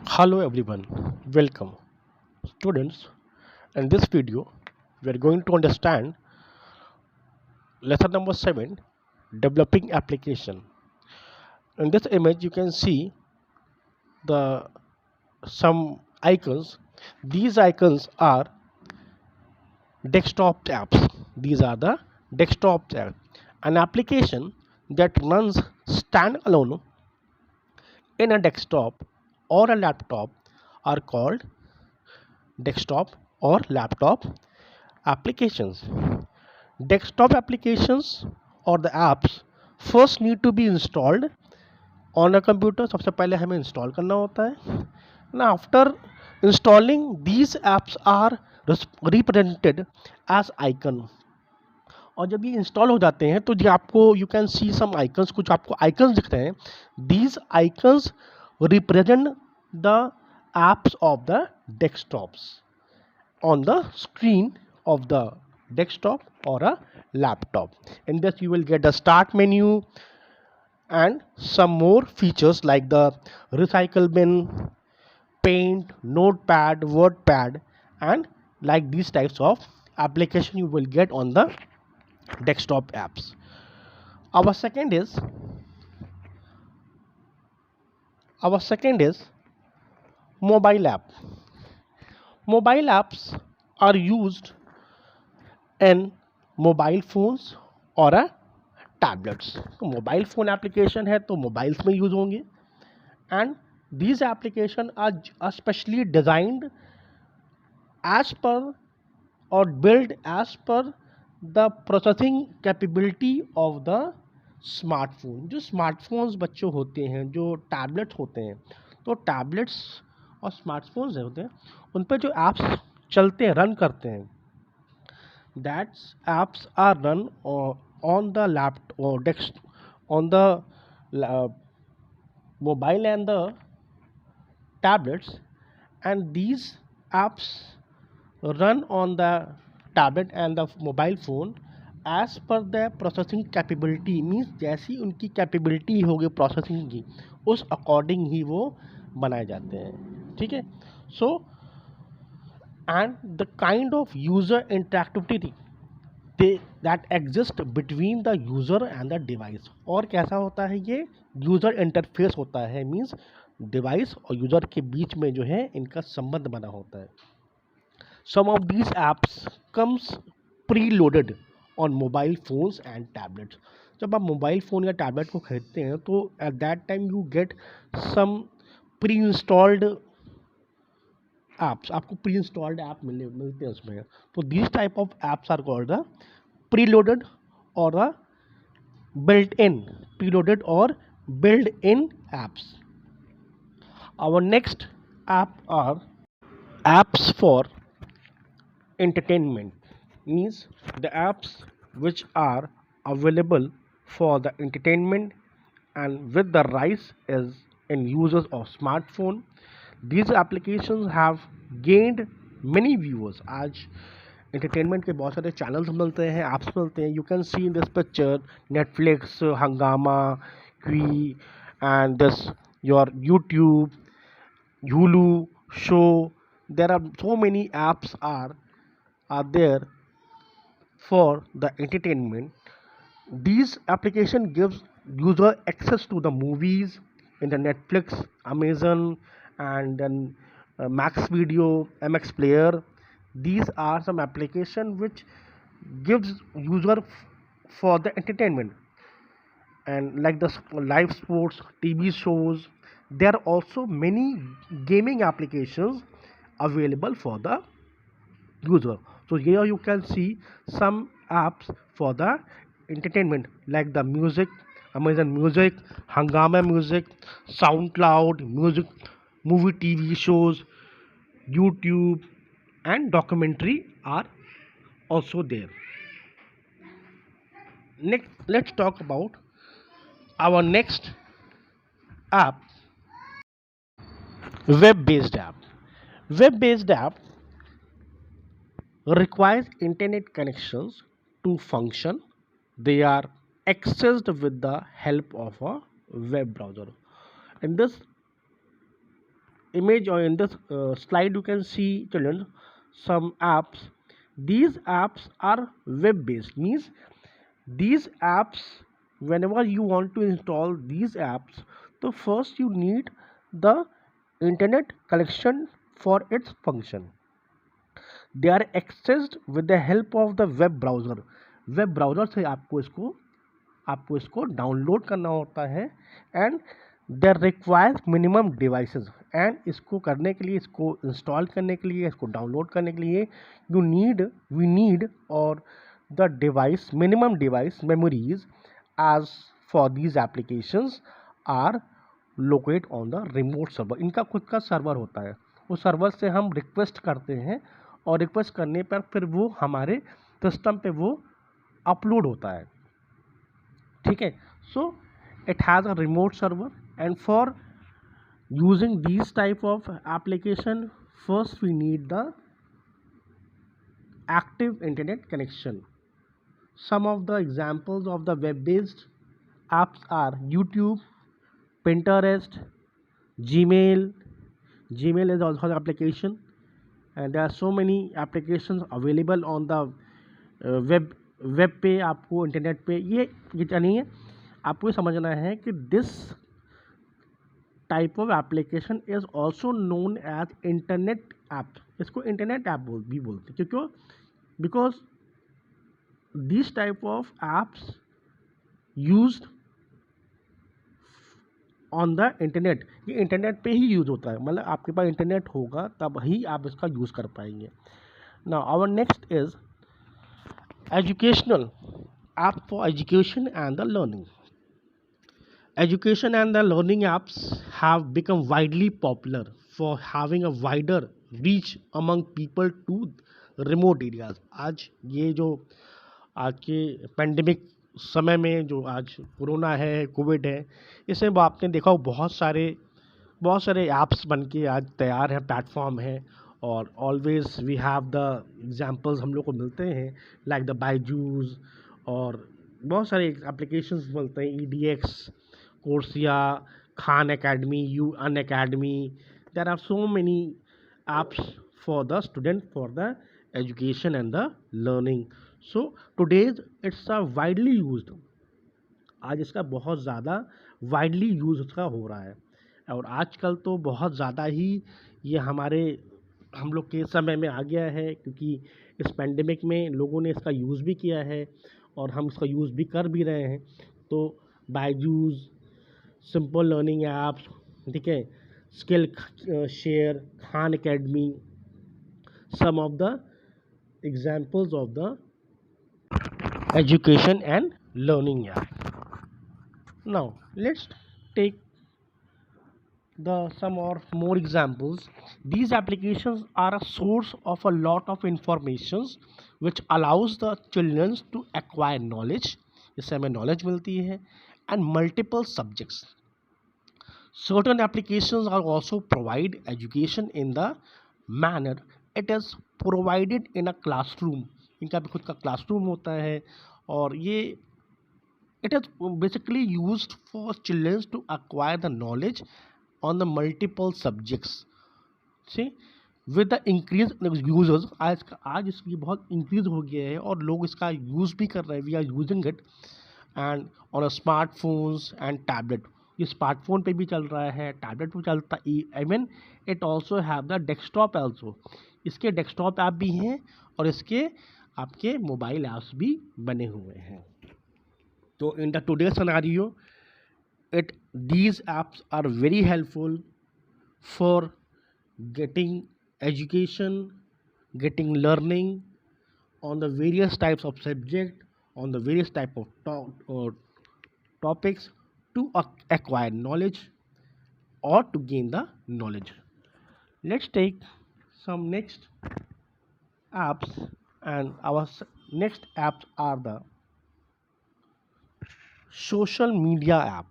Hello everyone, welcome. Students, in this video, we are going to understand lesson number 7, developing application. In this image, you can see the some icons. These icons are desktop apps. These are the desktop apps. An application that runs standalone in a desktop or a laptop are called desktop or laptop applications. Desktop applications or the apps first need to be installed on a computer. सबसे पहले हमें install करना होता है. Now after installing, these apps are represented as icon. और जब ये install हो जाते हैं तो जो आपको you can see some icons, कुछ आपको आइकन्स दिख रहे हैं. These icons represent the apps of the desktops on the screen of the desktop or a laptop. In this you will get the start menu and some more features like the recycle bin, paint, notepad, wordpad, and like these types of application you will get on the desktop apps. Our second is mobile app. Mobile apps are used in mobile phones और tablets. तो mobile phone application है तो mobiles में use होंगे. And these applications are specially designed as per or built as per the processing capability of the smartphone. जो smartphones बच्चों होते हैं, जो टैबलेट्स होते हैं, तो टैबलेट्स और स्मार्टफोन्स होते हैं, उन पर जो ऐप्स चलते हैं, रन करते हैं, that apps are run on the laptop or on the mobile and the tablets, and these apps run on the tablet and the mobile phone as per their processing capability. Means जैसी उनकी capability होगी processing की, उस according ही वो बनाए जाते हैं. ठीक है. सो and the kind of user interactivity that exist between the user and the device. और कैसा होता है ये यूज़र इंटरफेस होता है. मीन्स डिवाइस और यूज़र के बीच में जो है इनका संबंध बना होता है. Some of these apps comes preloaded on mobile phones and tablets. जब आप मोबाइल फ़ोन या टैबलेट को खरीदते हैं तो at that time you get some pre installed apps. आपको प्री इंस्टॉल्ड ऐप मिलते हैं उसमें. तो these type of apps are called the preloaded or a built-in. Preloaded or built-in apps. Our next app are apps for entertainment. Means the apps which are available for the entertainment and with the rise is in users of smartphone. These applications have gained many viewers. आज entertainment के बहुत सारे channels मिलते हैं, apps मिलते हैं. You can see in this picture Netflix, Hangama, Quee, and this your YouTube, Hulu, Show. There are so many apps are there for the entertainment. These application gives user access to the movies in the Netflix, Amazon, and then Max Video, MX Player. These are some application which gives user for the entertainment, and like the live sports, TV shows. There are also many gaming applications available for the user. So here you can see some apps for the entertainment like the music, Amazon Music, Hangama Music, SoundCloud Music, movie TV shows, YouTube, and documentary are also there. Next, let's talk about our next app, web-based app. Web-based app requires internet connections to function. They are accessed with the help of a web browser. In this image or in this slide you can see, children, some apps. These apps are web based, means these apps, whenever you want to install these apps, so first you need the internet connection for its function. They are accessed with the help of the web browser से आपको इसको download करना होता है, and they require minimum devices, and इसको करने के लिए, इसको इंस्टॉल करने के लिए, इसको डाउनलोड करने के लिए वी नीड और the device minimum device memories as for these applications are locate on the remote server. इनका खुद का सर्वर होता है, उस सर्वर से हम रिक्वेस्ट करते हैं और रिक्वेस्ट करने पर फिर वो हमारे सिस्टम पे वो अपलोड होता है. ठीक है. So it has a remote server, and for using these type of application, first we need the active internet connection. Some of the examples of the web based apps are YouTube, Pinterest, Gmail is also an application, and there are so many applications available on the web पे, आपको internet पे ये नहीं है. आपको ये समझना है कि this type of application is also known as internet app. इसको इंटरनेट ऐप भी बोलते हैं, क्योंकि because this type of apps used on the internet. ये इंटरनेट पे ही यूज़ होता है, मतलब आपके पास इंटरनेट होगा तब ही आप इसका यूज़ कर पाएंगे. Now our next is educational app for education and the learning. Education and the learning apps have become widely popular for having a wider reach among people to remote areas. आज ये जो आज के pandemic समय में जो आज corona है, कोविड है, इसमें आपने देखा हो बहुत सारे ऐप्स बन के आज तैयार हैं, प्लेटफॉर्म है, और always we have the examples हम लोग को मिलते हैं लाइक द बायजूस, और बहुत सारे एप्लीकेशंस मिलते हैं, EDX, Coursera, Khan Academy, Unacademy. There are so many apps for the student for the education and the learning. So today's it's a widely used, आज इसका बहुत ज़्यादा वाइडली यूज़ उसका हो रहा है, और आजकल तो बहुत ज़्यादा ही ये हम लोग के समय में आ गया है, क्योंकि इस पेंडेमिक में लोगों ने इसका यूज़ भी किया है और हम इसका यूज़ भी कर भी रहे हैं. तो बायजूस, सिंपल लर्निंग ऐप्स, ठीक है, skill share, Khan academy, some of the examples of the education and learning app. Now let's take some or more examples. These applications are a source of a lot of informations which allows the children to acquire knowledge, इससे हमें knowledge मिलती है, and multiple subjects. Certain applications are also provide education in the manner it is provided in a classroom. इनका भी खुद का classroom होता है, और ये it is basically used for children to acquire the knowledge on the multiple subjects. See, with the increase users, आज इसकी बहुत इंक्रीज हो गया है और लोग इसका यूज़ भी कर रहे हैं. We are using it and on a smartphones and tablet. ये स्मार्टफोन पे भी चल रहा है, टैबलेट पे चलता है, even it also have the desktop also. इसके डेस्कटॉप ऐप भी हैं और इसके आपके मोबाइल ऐप्स भी बने हुए हैं. तो in the today scenario, these apps are very helpful for getting education, getting learning on the various types of subject, on the various type of topics, to acquire knowledge or to gain the knowledge. Let's take some next apps, and our next apps are the social media app.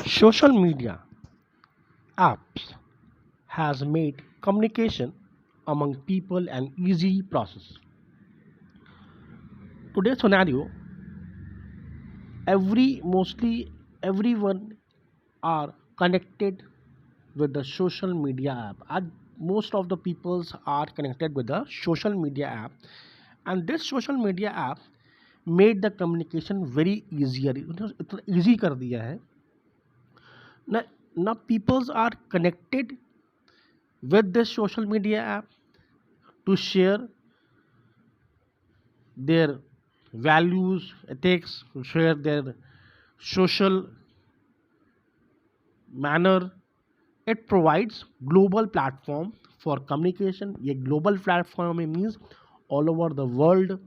Social media apps has made communication among people an easy process. Today's scenario, mostly everyone are connected with the social media app. Most of the peoples are connected with the social media app, and this social media app made the communication very easier. इतना easy कर दिया है ना. Now peoples are connected with this social media app to share their values, ethics, to share their social manner. It provides global platform for communication. A global platform means all over the world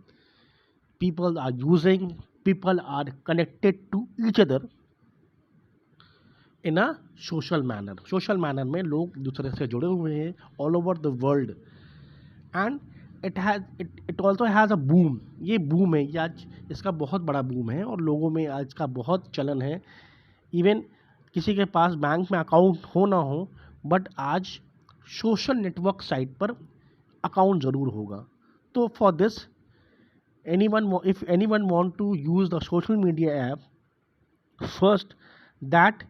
people are using, people are connected to each other in a social manner. Social manner में लोग दूसरे से जुड़े हुए हैं all over the world, and it also has a boom. ये boom है, ये आज इसका बहुत बड़ा boom है और लोगों में आज का बहुत चलन है. इवन किसी के पास बैंक में अकाउंट हो ना हो, बट आज सोशल नेटवर्क साइट पर अकाउंट ज़रूर होगा. तो for this if anyone want to use the social media app, first that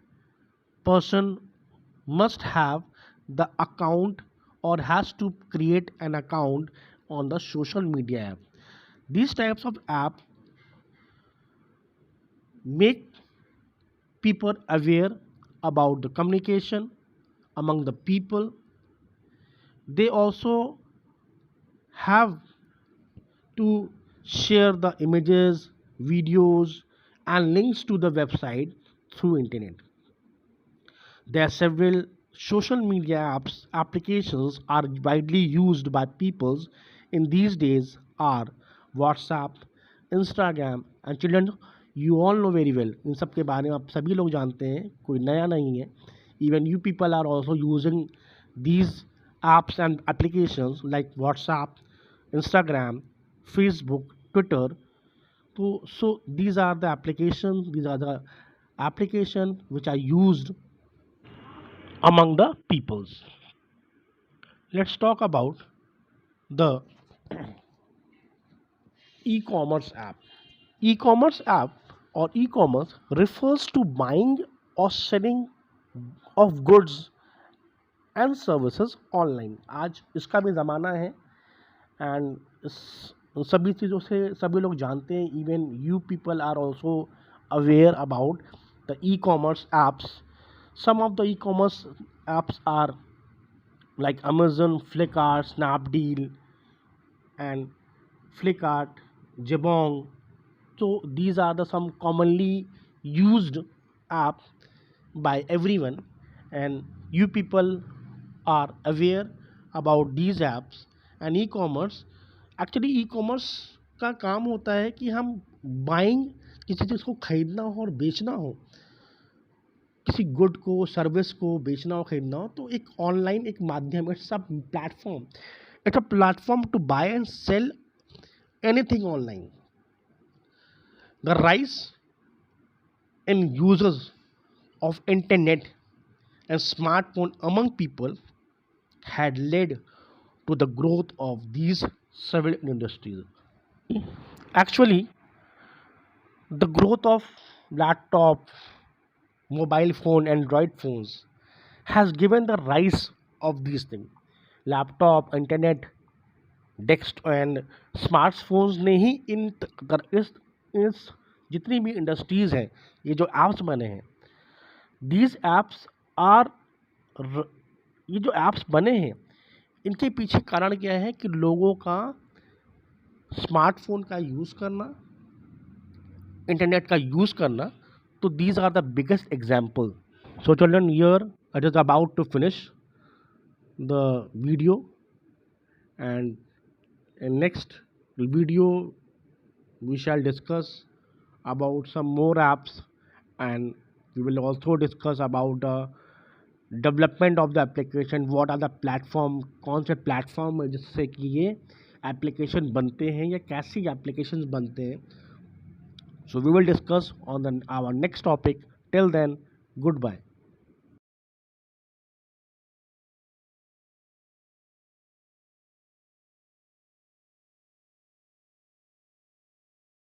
person must have the account or has to create an account on the social media app. These types of app make people aware about the communication among the people. They also have to share the images, videos, and links to the website through internet. There are several social media applications are widely used by peoples in these days are WhatsApp, Instagram, and children. You all know very well. इन सब के बारे में आप सभी लोग जानते हैं, कोई नया नहीं है. Even you people are also using these apps and applications like WhatsApp, Instagram, Facebook, Twitter. So these are the applications. These are the applications which are used among the peoples. Let's talk about the e-commerce app. E-commerce app or e-commerce refers to buying or selling of goods and services online. आज इसका भी ज़माना है and सभी चीज़ों से सभी लोग जानते हैं. Even you people are also aware about the e commerce apps. Some of the e commerce apps are like Amazon, Flipkart, Snapdeal, and Flipkart, Jabong. So these are the some commonly used apps by everyone, and you people are aware about these apps. And e-commerce, actually e-commerce का काम होता है कि हम buying किसी चीज़ को खरीदना हो और बेचना हो, किसी गुड को, सर्विस को बेचना हो, खरीदना हो, तो एक ऑनलाइन एक माध्यम, it's a platform. It's a platform to buy and sell anything online. The rise in users of internet and smartphone among people had led to the growth of these several industries. Actually, the growth of laptop, mobile phone, Android phones has given the rise of these things. Laptop, internet, desk and smartphones ने ही इस जितनी भी industries हैं, ये जो apps बने हैं, these apps are, ये जो ऐप्स बने हैं इनके पीछे कारण क्या है कि लोगों का स्मार्टफोन का यूज़ करना, इंटरनेट का यूज़ करना. तो these are the biggest example. So children, here it is about to finish the video, and in next video we shall discuss about some more apps, and we will also discuss about the development of the application. what are the platform, कौन से platform है जिससे कि ये application बनते हैं या कैसी एप्लीकेशंस बनते हैं. So we will discuss on our next topic. Till then, goodbye.